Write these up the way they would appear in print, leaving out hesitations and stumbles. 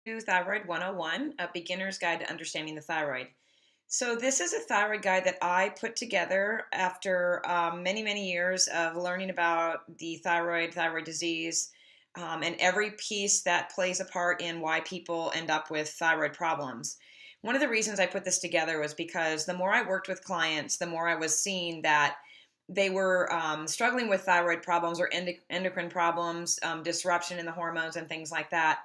to Thyroid 101, a beginner's guide to understanding the thyroid. So, this is a thyroid guide that I put together after many, many years of learning about the thyroid disease, and every piece that plays a part in why people end up with thyroid problems. One of the reasons I put this together was because the more I worked with clients, the more I was seeing that they were struggling with thyroid problems or endocrine problems, disruption in the hormones, and things like that.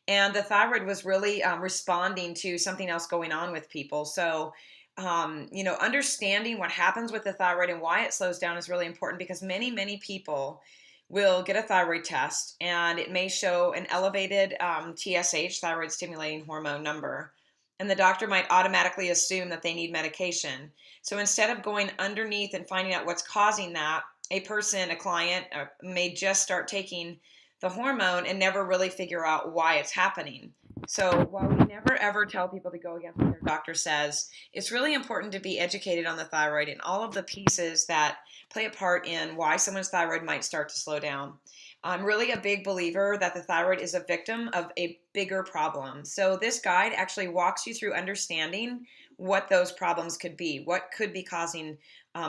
And the thyroid was really responding to something else going on with people. So, understanding what happens with the thyroid and why it slows down is really important because many, many people will get a thyroid test and it may show an elevated TSH, thyroid stimulating hormone number. And the doctor might automatically assume that they need medication. So instead of going underneath and finding out what's causing that, a client, may just start taking the hormone and never really figure out why it's happening. So while we never ever tell people to go against what their doctor says, it's really important to be educated on the thyroid and all of the pieces that play a part in why someone's thyroid might start to slow down. I'm really a big believer that the thyroid is a victim of a bigger problem. So this guide actually walks you through understanding what those problems could be, what could be causing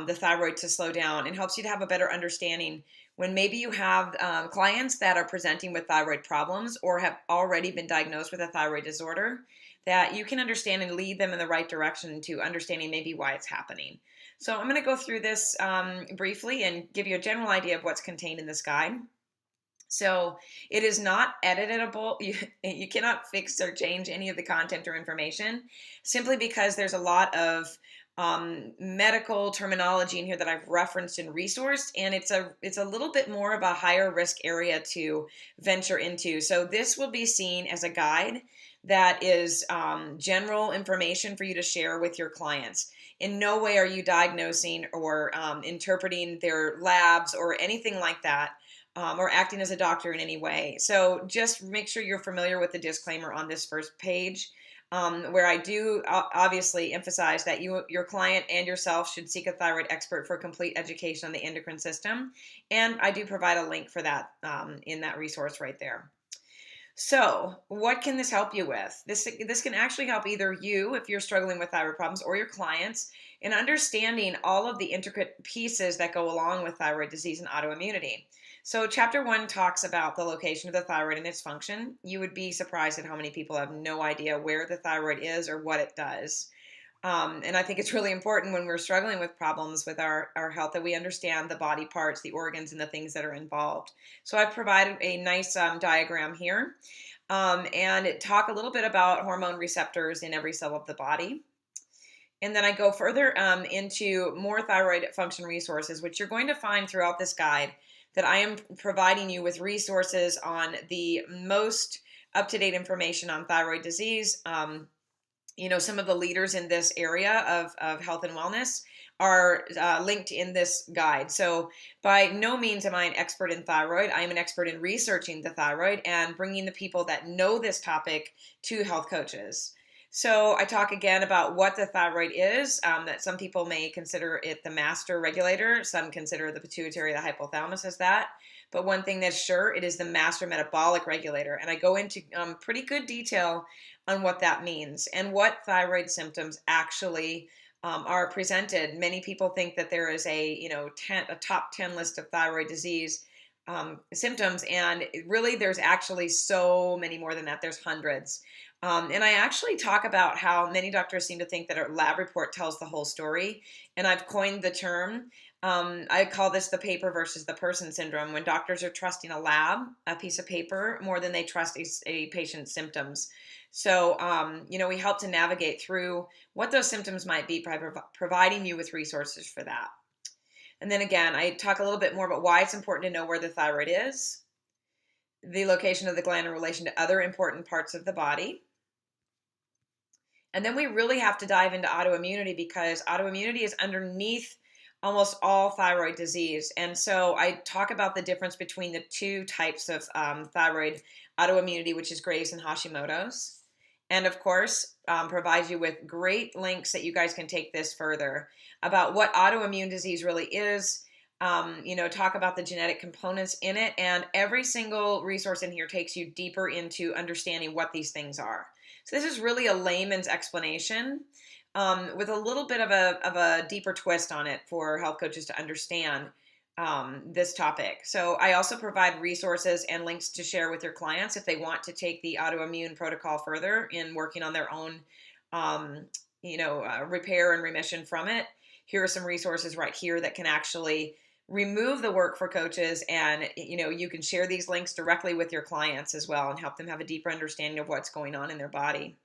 the thyroid to slow down, and helps you to have a better understanding when maybe you have clients that are presenting with thyroid problems or have already been diagnosed with a thyroid disorder, that you can understand and lead them in the right direction to understanding maybe why it's happening. So I'm going to go through this briefly and give you a general idea of what's contained in this guide. So it is not editable. You cannot fix or change any of the content or information simply because there's a lot of medical terminology in here that I've referenced and resourced, and it's a little bit more of a higher risk area to venture into. So this will be seen as a guide that is general information for you to share with your clients. In no way are you diagnosing or interpreting their labs or anything like that, or acting as a doctor in any way. So just make sure you're familiar with the disclaimer on this first page, where I do obviously emphasize that your client and yourself should seek a thyroid expert for complete education on the endocrine system. And I do provide a link for that in that resource right there. So, what can this help you with? This can actually help either you if you're struggling with thyroid problems or your clients in understanding all of the intricate pieces that go along with thyroid disease and autoimmunity. So, chapter 1 talks about the location of the thyroid and its function. You would be surprised at how many people have no idea where the thyroid is or what it does. And I think it's really important when we're struggling with problems with our health that we understand the body parts, the organs, and the things that are involved. So I've provided a nice diagram here, and talk a little bit about hormone receptors in every cell of the body. And then I go further into more thyroid function resources, which you're going to find throughout this guide, that I am providing you with resources on the most up-to-date information on thyroid disease. Some of the leaders in this area of health and wellness are linked in this guide. So by no means am I an expert in thyroid. I am an expert in researching the thyroid and bringing the people that know this topic to health coaches. So I talk again about what the thyroid is, that some people may consider it the master regulator. Some consider the pituitary, the hypothalamus as that. But one thing that's sure, it is the master metabolic regulator. And I go into pretty good detail on what that means and what thyroid symptoms actually are presented. Many people think that there is a top 10 list of thyroid disease symptoms, and really there's actually so many more than that. There's hundreds. And I actually talk about how many doctors seem to think that a lab report tells the whole story. And I've coined the term. I call this the paper versus the person syndrome, when doctors are trusting a lab, a piece of paper, more than they trust a patient's symptoms. So, we help to navigate through what those symptoms might be by providing you with resources for that. And then again, I talk a little bit more about why it's important to know where the thyroid is, the location of the gland in relation to other important parts of the body. And then we really have to dive into autoimmunity, because autoimmunity is underneath almost all thyroid disease. And so I talk about the difference between the two types of thyroid autoimmunity, which is Graves' and Hashimoto's. And of course, provides you with great links that you guys can take this further about what autoimmune disease really is, talk about the genetic components in it. And every single resource in here takes you deeper into understanding what these things are. So this is really a layman's explanation with a little bit of a deeper twist on it for health coaches to understand this topic. So I also provide resources and links to share with your clients if they want to take the autoimmune protocol further in working on their own, repair and remission from it. Here are some resources right here that can actually remove the work for coaches, and you can share these links directly with your clients as well and help them have a deeper understanding of what's going on in their body.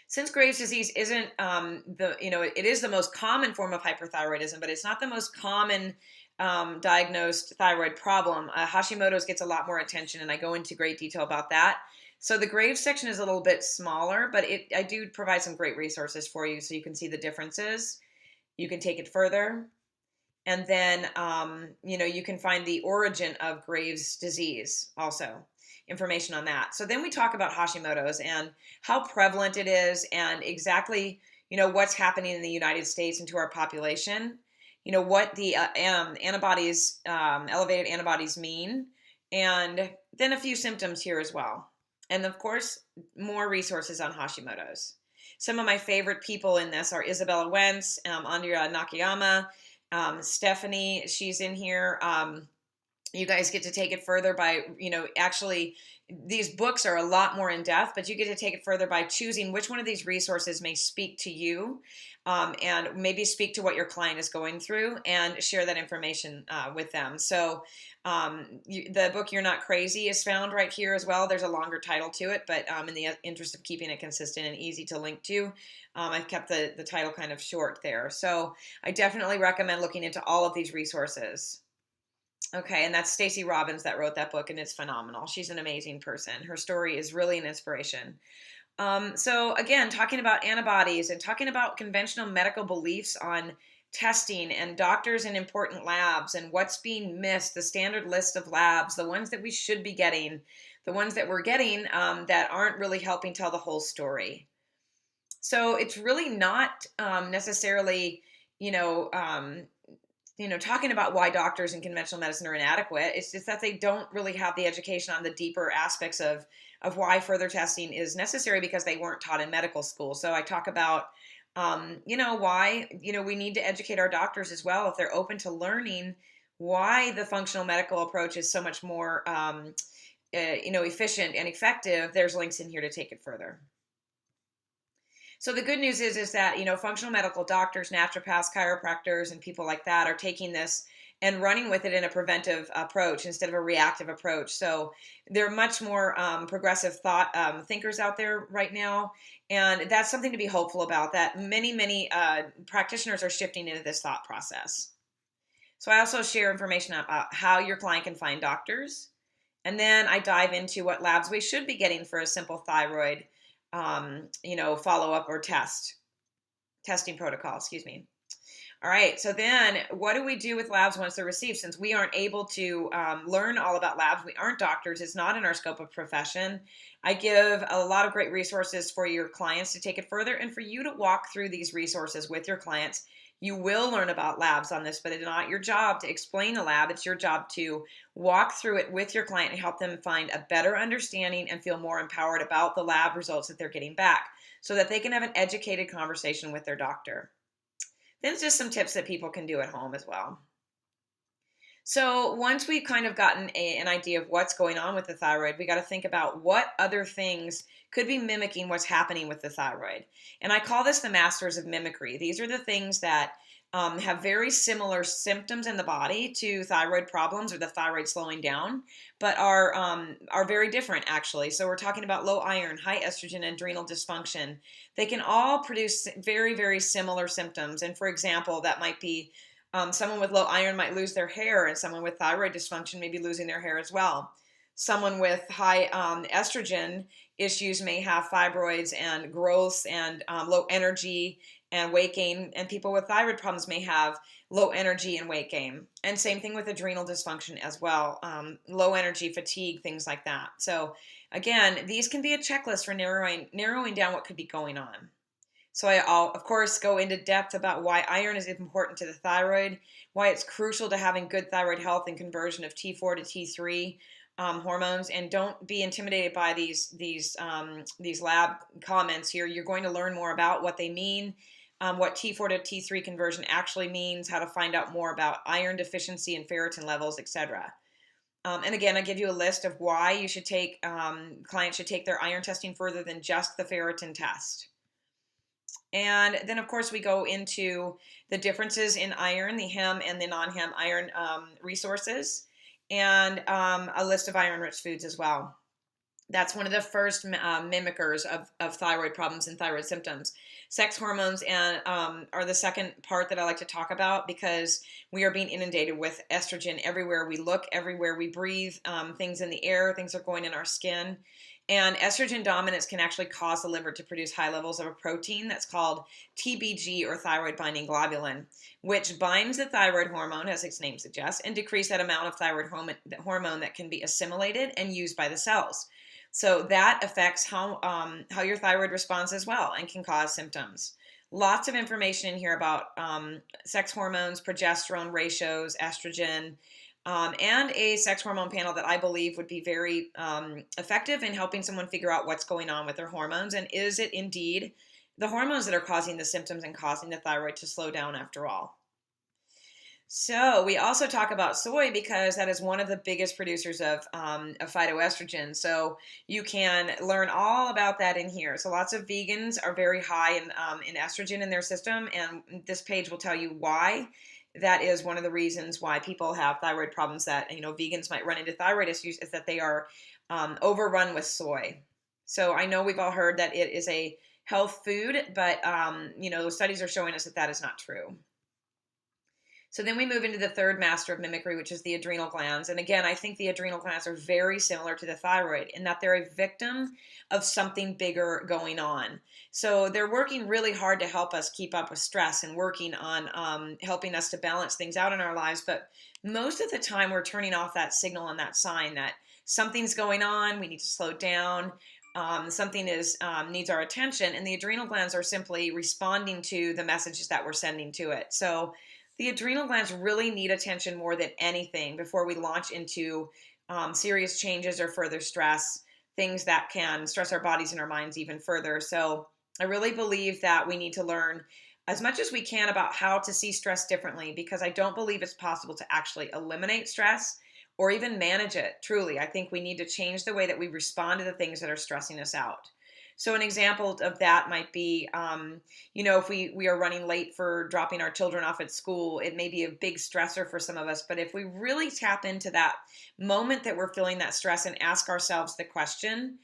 Since Graves' disease isn't it is the most common form of hyperthyroidism, but it's not the most common diagnosed thyroid problem. Hashimoto's gets a lot more attention, and I go into great detail about that. So the Graves section is a little bit smaller, but I do provide some great resources for you so you can see the differences. You can take it further. And then, you can find the origin of Graves' disease also, information on that. So then we talk about Hashimoto's and how prevalent it is and exactly, what's happening in the United States and to our population, what the antibodies, elevated antibodies mean, and then a few symptoms here as well. And of course, more resources on Hashimoto's. Some of my favorite people in this are Isabella Wentz, Andrea Nakayama, Stephanie, she's in here. You guys get to take it further by, actually, these books are a lot more in depth, but you get to take it further by choosing which one of these resources may speak to you, and maybe speak to what your client is going through, and share that information with them. So the book You're Not Crazy is found right here as well. There's a longer title to it, but in the interest of keeping it consistent and easy to link to, I've kept the title kind of short there. So I definitely recommend looking into all of these resources. Okay, and that's Stacey Robbins that wrote that book, and it's phenomenal. She's an amazing person. Her story is really an inspiration. So again, talking about antibodies and talking about conventional medical beliefs on testing and doctors and important labs and what's being missed, the standard list of labs, the ones that we should be getting, the ones that we're getting that aren't really helping tell the whole story. So it's really not necessarily, talking about why doctors in conventional medicine are inadequate. It's just that they don't really have the education on the deeper aspects of why further testing is necessary because they weren't taught in medical school. So I talk about, why, we need to educate our doctors as well if they're open to learning why the functional medical approach is so much more, efficient and effective. There's links in here to take it further. So the good news is that, functional medical doctors, naturopaths, chiropractors, and people like that are taking this and running with it in a preventive approach instead of a reactive approach. So there are much more progressive thought thinkers out there right now. And that's something to be hopeful about, that many practitioners are shifting into this thought process. So I also share information about how your client can find doctors. And then I dive into what labs we should be getting for a simple thyroid follow-up or testing protocol, excuse me. All right, so then what do we do with labs once they're received? Since we aren't able to learn all about labs, we aren't doctors, it's not in our scope of profession. I give a lot of great resources for your clients to take it further and for you to walk through these resources with your clients. You will learn about labs on this, but it's not your job to explain a lab. It's your job to walk through it with your client and help them find a better understanding and feel more empowered about the lab results that they're getting back so that they can have an educated conversation with their doctor. Then it's just some tips that people can do at home as well. So once we've kind of gotten an idea of what's going on with the thyroid, we got to think about what other things could be mimicking what's happening with the thyroid. And I call this the masters of mimicry. These are the things that have very similar symptoms in the body to thyroid problems or the thyroid slowing down, but are very different actually. So we're talking about low iron, high estrogen, and adrenal dysfunction. They can all produce very, very similar symptoms. And for example, that might be someone with low iron might lose their hair, and someone with thyroid dysfunction may be losing their hair as well. Someone with high estrogen issues may have fibroids and growths and low energy and weight gain, and people with thyroid problems may have low energy and weight gain. And same thing with adrenal dysfunction as well, low energy, fatigue, things like that. So again, these can be a checklist for narrowing down what could be going on. So I'll, of course, go into depth about why iron is important to the thyroid, why it's crucial to having good thyroid health and conversion of T4 to T3 hormones. And don't be intimidated by these lab comments here. You're going to learn more about what they mean, what T4 to T3 conversion actually means, how to find out more about iron deficiency and ferritin levels, etc. And again, I give you a list of why you should take clients should take their iron testing further than just the ferritin test. And then, of course, we go into the differences in iron, the hem and the non-hem iron resources, and a list of iron-rich foods as well. That's one of the first mimickers of thyroid problems and thyroid symptoms. Sex hormones and are the second part that I like to talk about, because we are being inundated with estrogen everywhere we look, everywhere we breathe, things in the air, things are going in our skin. And estrogen dominance can actually cause the liver to produce high levels of a protein that's called TBG, or thyroid binding globulin, which binds the thyroid hormone, as its name suggests, and decrease that amount of thyroid hormone that can be assimilated and used by the cells. So that affects how your thyroid responds as well, and can cause symptoms. Lots of information in here about sex hormones, progesterone ratios, estrogen, and a sex hormone panel that I believe would be very effective in helping someone figure out what's going on with their hormones, and is it indeed the hormones that are causing the symptoms and causing the thyroid to slow down after all. So we also talk about soy, because that is one of the biggest producers of phytoestrogen. So you can learn all about that in here. So lots of vegans are very high in estrogen in their system, and this page will tell you why. That is one of the reasons why people have thyroid problems, that vegans might run into thyroid issues, is that they are overrun with soy. So I know we've all heard that it is a health food, but studies are showing us that that is not true. So then we move into the third master of mimicry, which is the adrenal glands. And again, I think the adrenal glands are very similar to the thyroid in that they're a victim of something bigger going on. So they're working really hard to help us keep up with stress, and working on helping us to balance things out in our lives. But most of the time, we're turning off that signal and that sign that something's going on, we need to slow down. Something needs our attention, and the adrenal glands are simply responding to the messages that we're sending to it. So the adrenal glands really need attention more than anything before we launch into serious changes or further stress, things that can stress our bodies and our minds even further. So I really believe that we need to learn as much as we can about how to see stress differently, because I don't believe it's possible to actually eliminate stress or even manage it. Truly, I think we need to change the way that we respond to the things that are stressing us out. So an example of that might be, if we are running late for dropping our children off at school, it may be a big stressor for some of us. But if we really tap into that moment that we're feeling that stress, and ask ourselves the question,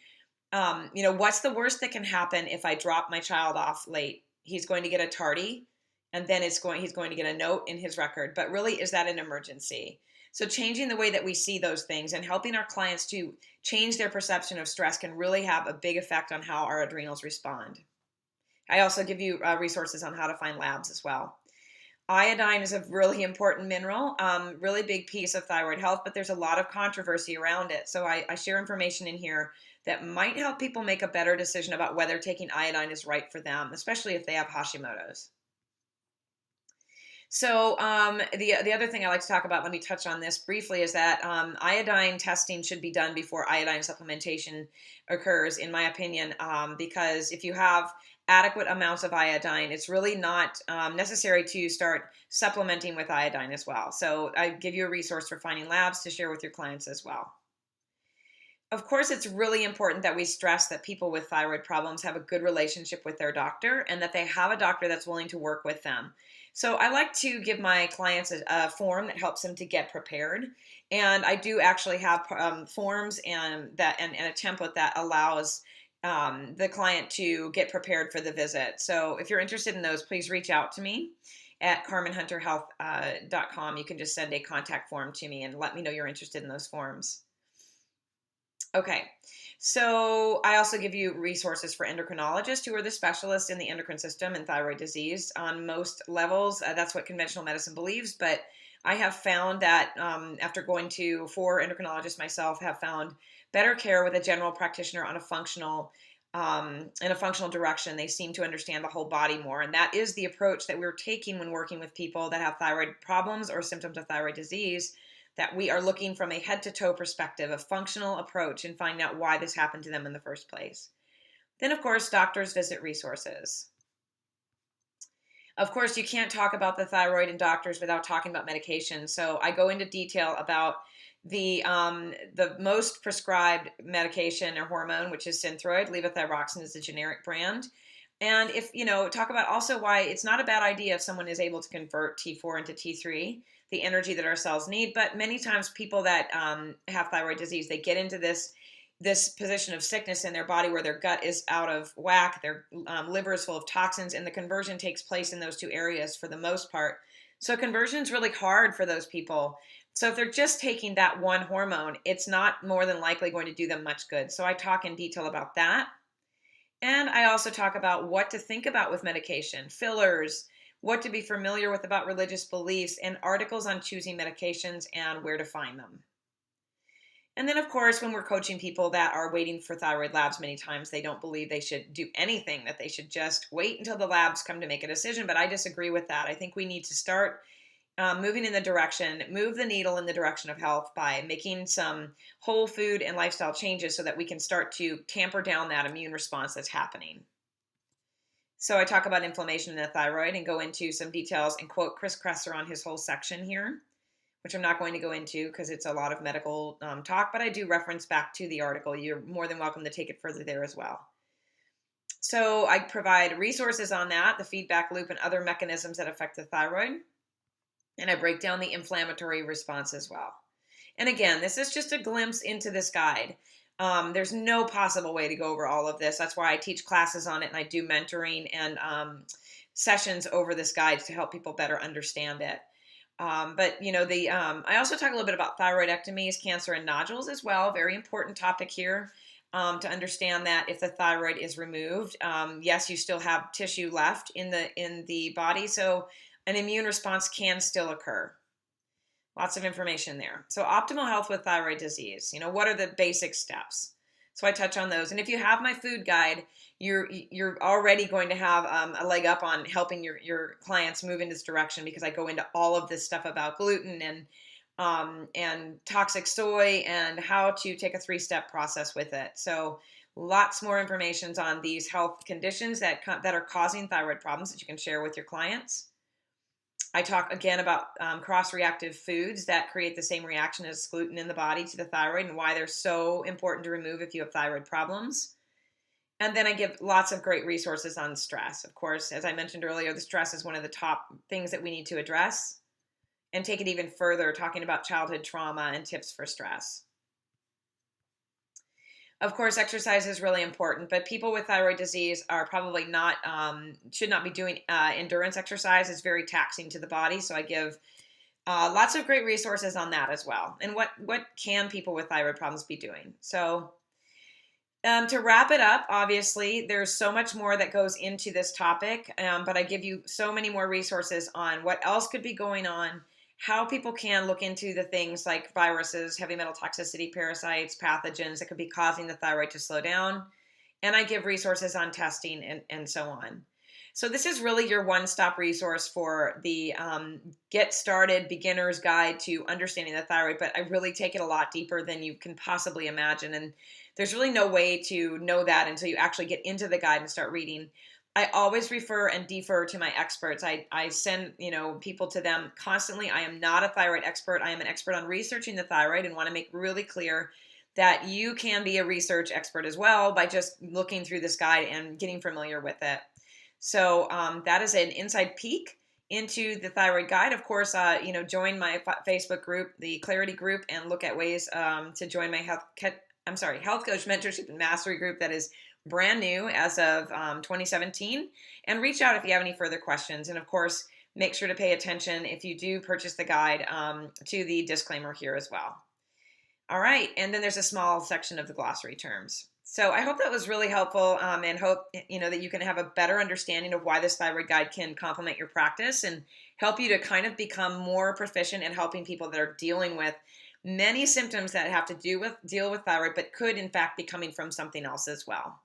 what's the worst that can happen if I drop my child off late? He's going to get a tardy, and then he's going to get a note in his record. But really, is that an emergency? So changing the way that we see those things and helping our clients to change their perception of stress can really have a big effect on how our adrenals respond. I also give you resources on how to find labs as well. Iodine is a really important mineral, really big piece of thyroid health, but there's a lot of controversy around it. So I share information in here that might help people make a better decision about whether taking iodine is right for them, especially if they have Hashimoto's. So the other thing I like to talk about, let me touch on this briefly, is that iodine testing should be done before iodine supplementation occurs, in my opinion, because if you have adequate amounts of iodine, it's really not necessary to start supplementing with iodine as well. So I give you a resource for finding labs to share with your clients as well. Of course, it's really important that we stress that people with thyroid problems have a good relationship with their doctor, and that they have a doctor that's willing to work with them. So I like to give my clients a form that helps them to get prepared. And I do actually have forms and a template that allows the client to get prepared for the visit. So if you're interested in those, please reach out to me at carmenhunterhealth.com. You can just send a contact form to me and let me know you're interested in those forms. Okay, so I also give you resources for endocrinologists who are the specialists in the endocrine system and thyroid disease on most levels. That's what conventional medicine believes, but I have found that after going to 4 endocrinologists myself, have found better care with a general practitioner on a functional in a functional direction. They seem to understand the whole body more. And that is the approach that we're taking when working with people that have thyroid problems or symptoms of thyroid disease, that we are looking from a head to toe perspective, a functional approach, and finding out why this happened to them in the first place. Then, of course, doctors visit resources. Of course, you can't talk about the thyroid in doctors without talking about medication. So I go into detail about the most prescribed medication or hormone, which is Synthroid. Levothyroxine is the generic brand. And if, talk about also why it's not a bad idea if someone is able to convert T4 into T3, the energy that our cells need. But many times people that have thyroid disease, they get into this position of sickness in their body where their gut is out of whack, their liver is full of toxins, and the conversion takes place in those two areas for the most part. So conversion is really hard for those people. So if they're just taking that one hormone, it's not more than likely going to do them much good. So I talk in detail about that. And I also talk about what to think about with medication, fillers, what to be familiar with about religious beliefs, and articles on choosing medications and where to find them. And then, of course, when we're coaching people that are waiting for thyroid labs, many times they don't believe they should do anything, that they should just wait until the labs come to make a decision. But I disagree with that. I think we need to start moving in the direction, move the needle in the direction of health by making some whole food and lifestyle changes so that we can start to tamper down that immune response that's happening. So I talk about inflammation in the thyroid and go into some details and quote Chris Kresser on his whole section here, which I'm not going to go into because it's a lot of medical talk, but I do reference back to the article. You're more than welcome to take it further there as well. So I provide resources on that, the feedback loop, and other mechanisms that affect the thyroid. And I break down the inflammatory response as well. And again, this is just a glimpse into this guide. There's no possible way to go over all of this. That's why I teach classes on it, and I do mentoring and sessions over this guide to help people better understand it. I also talk a little bit about thyroidectomies, cancer, and nodules as well. Very important topic here to understand that if the thyroid is removed, yes, you still have tissue left in the body, so an immune response can still occur. Lots of information there. So optimal health with thyroid disease. What are the basic steps? So I touch on those. And if you have my food guide, you're already going to have a leg up on helping your clients move in this direction, because I go into all of this stuff about gluten and toxic soy and how to take a 3-step process with it. So lots more information on these health conditions that are causing thyroid problems that you can share with your clients. I talk again about cross-reactive foods that create the same reaction as gluten in the body to the thyroid and why they're so important to remove if you have thyroid problems. And then I give lots of great resources on stress. Of course, as I mentioned earlier, the stress is one of the top things that we need to address, and take it even further, talking about childhood trauma and tips for stress. Of course, exercise is really important, but people with thyroid disease are probably should not be doing endurance exercise. It's very taxing to the body. So I give lots of great resources on that as well. And what can people with thyroid problems be doing? So to wrap it up, obviously, there's so much more that goes into this topic, but I give you so many more resources on what else could be going on, how people can look into the things like viruses, heavy metal toxicity, parasites, pathogens that could be causing the thyroid to slow down. And I give resources on testing and so on. So this is really your one-stop resource for the get started beginner's guide to understanding the thyroid, but I really take it a lot deeper than you can possibly imagine. And there's really no way to know that until you actually get into the guide and start reading. I always refer and defer to my experts. I send people to them constantly. I am not a thyroid expert. I am an expert on researching the thyroid, and want to make really clear that you can be a research expert as well by just looking through this guide and getting familiar with it. So that is an inside peek into the thyroid guide. Of course, join my Facebook group, the Clarity group, and look at ways to join my health coach mentorship and mastery group that is brand new as of 2017, and reach out if you have any further questions. And of course, make sure to pay attention if you do purchase the guide to the disclaimer here as well. All right, and then there's a small section of the glossary terms. So I hope that was really helpful, and hope that you can have a better understanding of why this thyroid guide can complement your practice and help you to kind of become more proficient in helping people that are dealing with many symptoms that have to deal with thyroid, but could in fact be coming from something else as well.